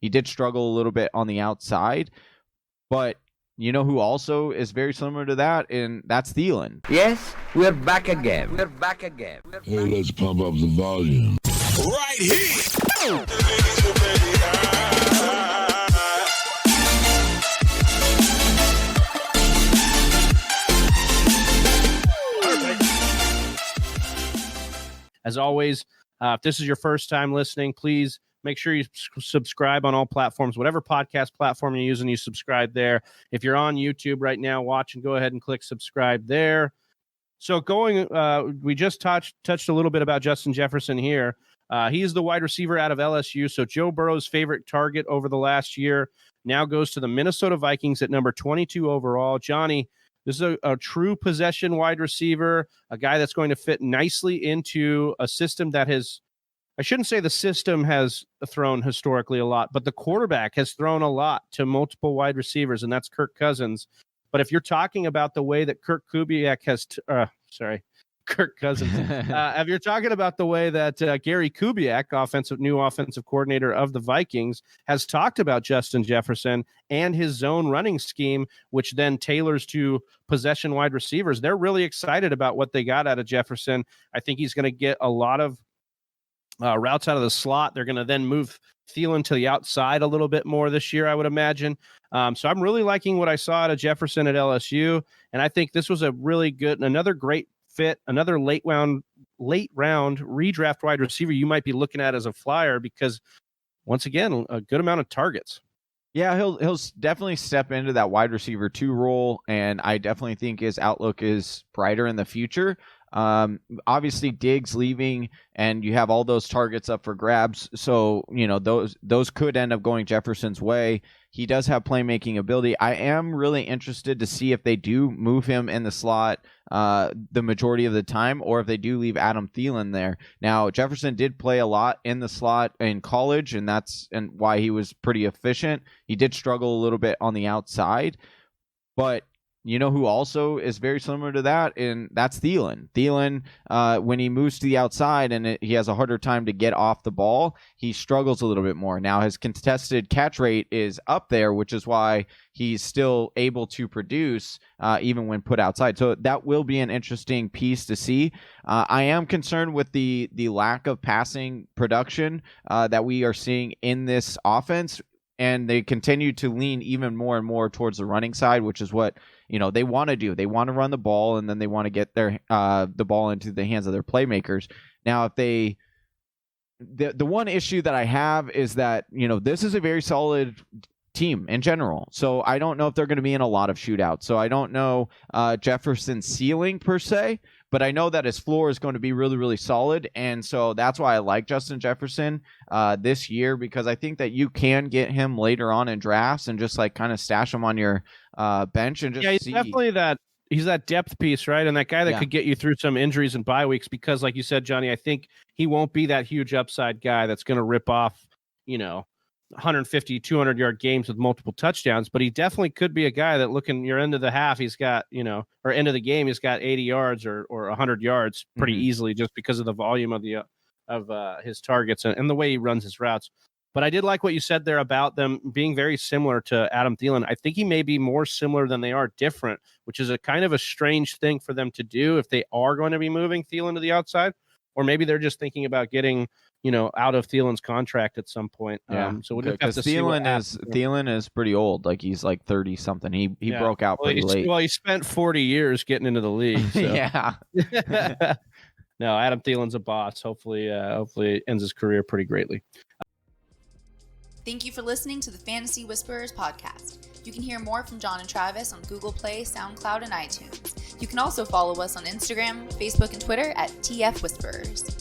He did struggle a little bit on the outside, but you know who also is very similar to that, and that's Thielen. Yes, we're back again. Hey, let's pump up the volume. Right here. As always, if this is your first time listening, please make sure you subscribe on all platforms. Whatever podcast platform you're using, you subscribe there. If you're on YouTube right now watching, go ahead and click subscribe there. So we just touched a little bit about Justin Jefferson here. He is the wide receiver out of LSU. So Joe Burrow's favorite target over the last year now goes to the Minnesota Vikings at number 22 overall. Johnny, this is a true possession wide receiver, a guy that's going to fit nicely into a system that has, I shouldn't say the system has thrown historically a lot, but the quarterback has thrown a lot to multiple wide receivers, and that's Kirk Cousins. But if you're talking about the way that Kirk Cousins. If you're talking about the way that Gary Kubiak, new offensive coordinator of the Vikings, has talked about Justin Jefferson and his zone running scheme, which then tailors to possession wide receivers, they're really excited about what they got out of Jefferson. I think he's going to get a lot of routes out of the slot. They're going to then move Thielen to the outside a little bit more this year, I would imagine. So I'm really liking what I saw out of Jefferson at LSU, and I think this was a really good, another great fit, another late round redraft wide receiver you might be looking at as a flyer because, once again, a good amount of targets. Yeah, he'll definitely step into that wide receiver 2 role, and I definitely think his outlook is brighter in the future. Obviously Diggs leaving, and you have all those targets up for grabs, so those could end up going Jefferson's way. He does have playmaking ability. I am really interested to see if they do move him in the slot the majority of the time, or if they do leave Adam Thielen there. Now, Jefferson did play a lot in the slot in college, and that's why he was pretty efficient. He did struggle a little bit on the outside, but you know who also is very similar to that, and that's Thielen. Thielen, when he moves to the outside and he has a harder time to get off the ball, he struggles a little bit more. Now, his contested catch rate is up there, which is why he's still able to produce even when put outside. So that will be an interesting piece to see. I am concerned with the lack of passing production that we are seeing in this offense, and they continue to lean even more and more towards the running side, which is what they want to do. They want to run the ball, and then they want to get their the ball into the hands of their playmakers. Now, if the one issue that I have is that this is a very solid team in general, so I don't know if they're going to be in a lot of shootouts. So I don't know Jefferson's ceiling per se, but I know that his floor is going to be really, really solid, and so that's why I like Justin Jefferson this year, because I think that you can get him later on in drafts and just kind of stash him on your bench and just he's definitely he's that depth piece, right? And that guy that could get you through some injuries and bye weeks, because like you said, Johnny, I think he won't be that huge upside guy that's going to rip off 150, 200-yard games with multiple touchdowns, but he definitely could be a guy that your end of the half, he's got, or end of the game, he's got 80 yards or 100 yards pretty easily just because of the volume of his targets and the way he runs his routes. But I did like what you said there about them being very similar to Adam Thielen. I think he may be more similar than they are different, which is a kind of a strange thing for them to do if they are going to be moving Thielen to the outside, or maybe they're just thinking about getting out of Thielen's contract at some point. So we'll just have to see. Thielen is pretty old. He's 30 something. He broke out pretty late. Well, he spent 40 years getting into the league. So. Yeah. No, Adam Thielen's a boss. Hopefully it ends his career pretty greatly. Thank you for listening to the Fantasy Whisperers podcast. You can hear more from John and Travis on Google Play, SoundCloud, and iTunes. You can also follow us on Instagram, Facebook, and Twitter at TF Whisperers.